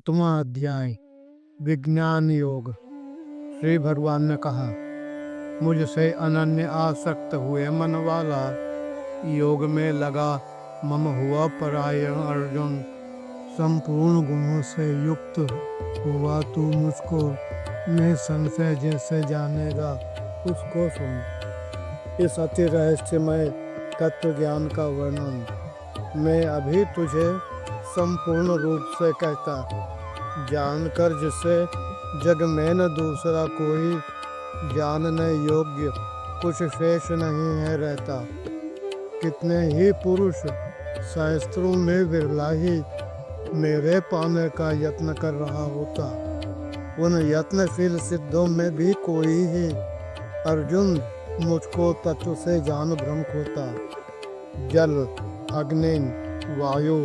7वां अध्याय विज्ञान योग। श्री भगवान ने कहा, मुझसे अनन्य आसक्त हुए मन वाला, योग में लगा मम हुआ परायण अर्जुन, संपूर्ण गुणों से युक्त हुआ तू मुझको निसंशय जैसे जानेगा उसको सुन। इस अति रहस्यमय तत्व ज्ञान का वर्णन मैं अभी तुझे संपूर्ण रूप से कहता, जानकर जिसे जग में न दूसरा कोई जानने योग्य कुछ शेष नहीं है रहता। कितने ही पुरुष शास्त्रों में विरला ही मेरे पाने का यत्न कर रहा होता, उन यत्नशील सिद्धों में भी कोई ही अर्जुन मुझको तत्व से जान भ्रम होता। जल, अग्नि, वायु,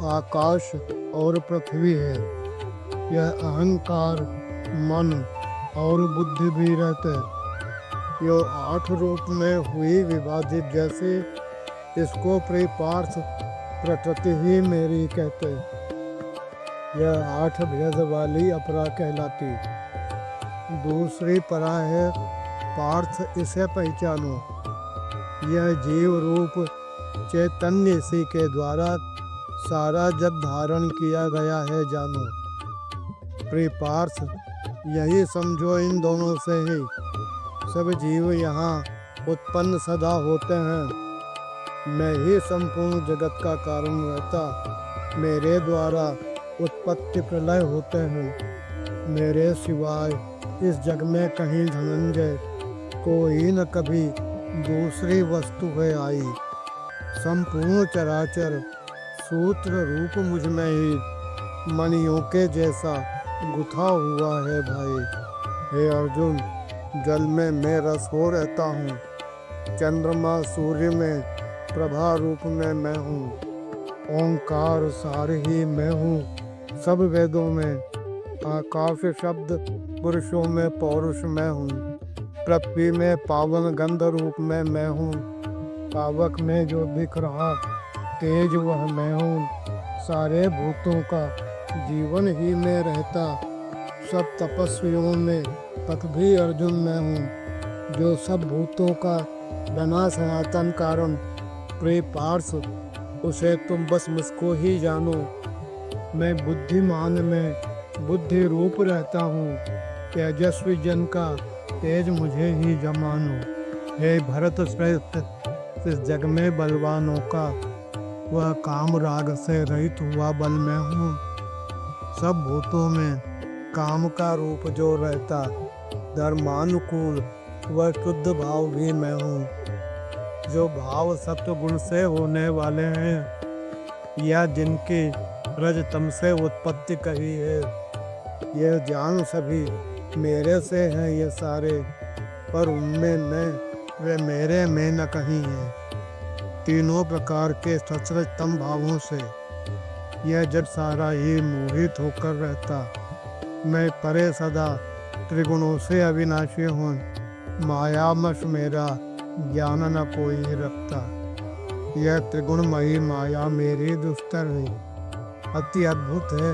आकाश और पृथ्वी है, यह अहंकार, मन और बुद्धि भी रहते, यो 8 रूप में हुई विभाजित जैसे इसको परिपार्थ प्रकृति ही मेरी कहते। यह 8 भेद वाली अपरा कहलाती। दूसरी परा है पार्थ, इसे पहचानो। यह जीव रूप चैतन्य इसी के द्वारा सारा जग धारण किया गया है जानो। प्रिपार्थ, यही समझो इन दोनों से ही सब जीव यहाँ उत्पन्न सदा होते हैं। मैं ही संपूर्ण जगत का कारण रहता, मेरे द्वारा उत्पत्ति प्रलय होते हैं। मेरे सिवाय इस जग में कहीं धनंजय कोई न कभी दूसरी वस्तु है आई। संपूर्ण चराचर सूत्र रूप मुझ में ही मणियों के जैसा गुथा हुआ है भाई। हे अर्जुन, जल में मैं रस हो रहता हूँ, चंद्रमा सूर्य में प्रभा रूप में मैं हूँ, ओंकार सार ही मैं हूँ सब वेदों में, आकाश शब्द पुरुषों में पौरुष मैं हूँ, पृथ्वी में पावन गंध रूप में मैं हूँ, पावक में जो दिख रहा तेज वह मैं हूँ, सारे भूतों का जीवन ही में रहता, सब तपस्वियों में तक भी अर्जुन मैं हूँ, जो सब भूतों का बना सनातन कारण प्रिपार्थ, उसे तुम बस मुझको ही जानो। मैं बुद्धिमान में बुद्धि रूप रहता हूँ, तेजस्वी जन का तेज मुझे ही जमानो। हे भरत श्रेष्ठ, इस जग में बलवानों का वह काम राग से रहित हुआ बल मैं हूँ। सब भूतों में काम का रूप जो रहता, धर्मानुकूल वह शुद्ध भाव भी मैं हूँ। जो भाव सत्व गुण से होने वाले हैं या जिनकी रजतम से उत्पत्ति कही है, यह जान सभी मेरे से हैं ये सारे, पर उनमें न वे मेरे में न कहीं है। तीनों प्रकार के सचरजतम भावों से यह जग सारा ही मोहित होकर रहता। मैं परे सदा त्रिगुणों से अविनाशी हूँ, मायामश मेरा ज्ञान न कोई रखता। यह त्रिगुणमयी माया मेरी दुस्तर है, अति अद्भुत है,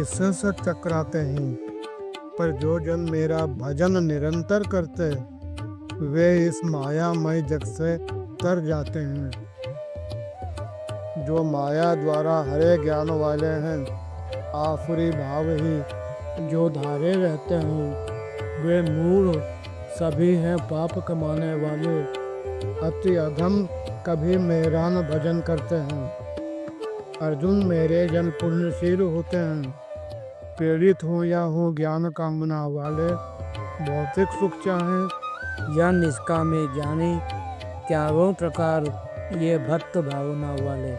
इससे सब चकराते हैं। पर जो जन मेरा भजन निरंतर करते, वे इस मायामय जग से तर जाते हैं। जो माया द्वारा हरे ज्ञान वाले हैं, आसुरी भाव ही जो धारे रहते हैं, वे मूढ़ सभी हैं पाप कमाने वाले, अति अधम कभी मेरा न भजन करते हैं। अर्जुन, मेरे जन पुण्यशील होते हैं, पीड़ित हो या हो ज्ञान कामना वाले, भौतिक सुख चाहें या निष्कामे ज्ञानी, चारों प्रकार ये भक्त भावना वाले,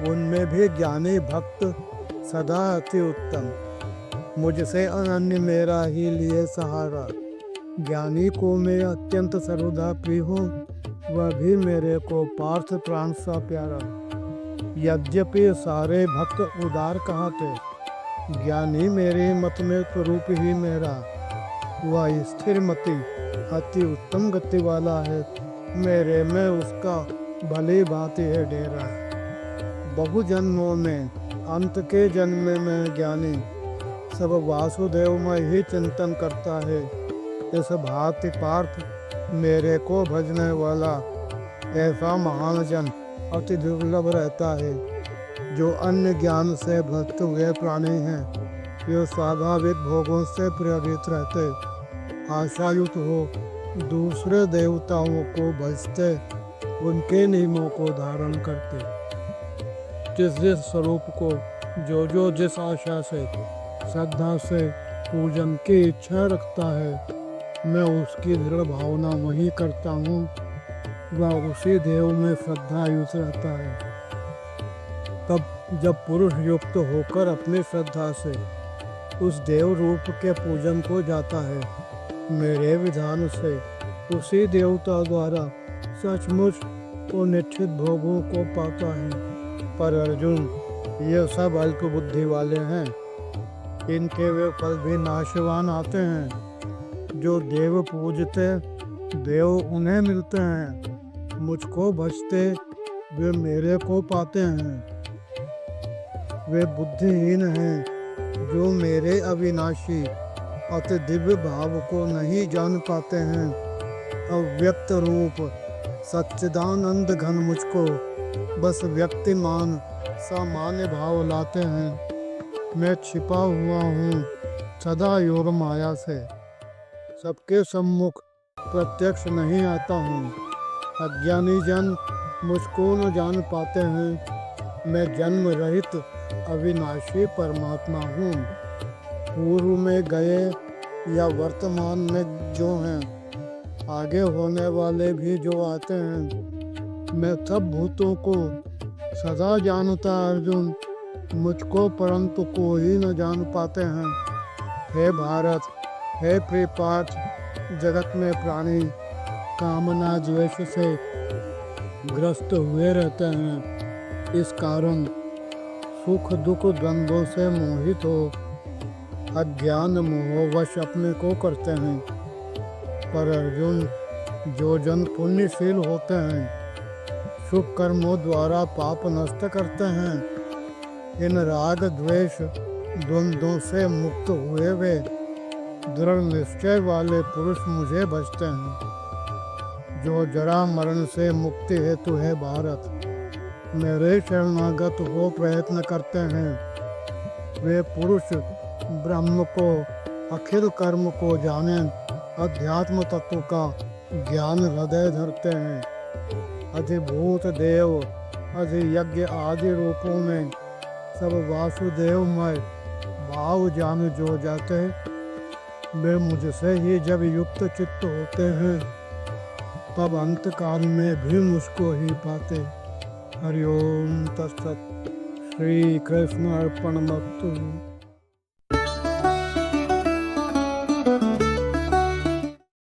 उनमें भी ज्ञानी भक्त सदा अति उत्तम। मुझसे अनन्य मेरा ही लिए सहारा, ज्ञानी को मैं अत्यंत सर्वदा प्रिय हूँ, वह भी मेरे को पार्थ प्राण सा प्यारा। यद्यपि सारे भक्त उदार कहते, ज्ञानी मेरे मत में स्वरूप ही मेरा, वह स्थिर मति अति उत्तम गति वाला है, मेरे में उसका भली भांति है डेरा। बहु जन्मों में अंत के जन्म में ज्ञानी सब वासुदेवमय ही चिंतन करता है। इस भांति पार्थ मेरे को भजने वाला ऐसा महान जन अति दुर्लभ रहता है। जो अन्य ज्ञान से भ्रष्ट हुए प्राणी हैं, ये स्वाभाविक भोगों से प्रेरित रहते, आशायुक्त हो दूसरे देवताओं को भजते, उनके नियमों को धारण करते, जिस स्वरूप को जो जिस आशा से श्रद्धा से पूजन की इच्छा रखता है, मैं उसकी दृढ़ भावना वही करता हूँ, वह उसी देव में श्रद्धा युक्त रहता है। तब जब पुरुष युक्त होकर अपनी श्रद्धा से उस देव रूप के पूजन को जाता है, मेरे विधान से उसी देवता द्वारा सचमुच वो निश्चित भोगों को पाता है। पर अर्जुन, ये सब अल्प बुद्धि वाले हैं, इनके वे फल भी नाशवान आते हैं। जो देव पूजते, देव उन्हें मिलते हैं, मुझको भजते, वे मेरे को पाते हैं। वे बुद्धिहीन हैं जो मेरे अविनाशी अति दिव्य भाव को नहीं जान पाते हैं। अव्यक्त रूप सच्चिदानंद घन मुझको बस व्यक्तिमान सामान्य भाव लाते हैं। मैं छिपा हुआ हूँ सदा योग माया से, सबके सम्मुख प्रत्यक्ष नहीं आता हूँ। अज्ञानी जन मुझको न जान पाते हैं। मैं जन्म रहित अविनाशी परमात्मा हूँ। पूर्व में गए या वर्तमान में जो हैं, आगे होने वाले भी जो आते हैं, मैं सब भूतों को सदा जानता अर्जुन, मुझको परंतु कोई न जान पाते हैं। हे भारत, हे प्रियपार्थ, जगत में प्राणी कामना द्वेष से ग्रस्त हुए रहते हैं। इस कारण सुख दुख द्वंद्वों से मोहित हो अज्ञान मोहवश अपने को करते हैं। पर अर्जुन, जो जन पुण्यशील होते हैं, शुभ कर्मों द्वारा पाप नष्ट करते हैं, इन राग द्वेष द्वंद्वों से मुक्त हुए वे दृढ़ निश्चय वाले पुरुष मुझे भजते हैं। जो जरा मरण से मुक्ति हेतु है भारत, मेरे शरणागत हो प्रयत्न करते हैं। वे पुरुष ब्रह्म को, अखिल कर्म को जाने, अध्यात्म तत्व का ज्ञान हृदय धरते हैं। अधिभूत देव, अधियज्ञ आदि रूपों में सब वासुदेवमय भाव जान जो जाते हैं, वे मुझसे ही जब युक्त चित्त होते हैं, तब अंत काल में भी मुझको ही पाते। हरिओम तत्सत। श्री कृष्ण अर्पणमस्तु।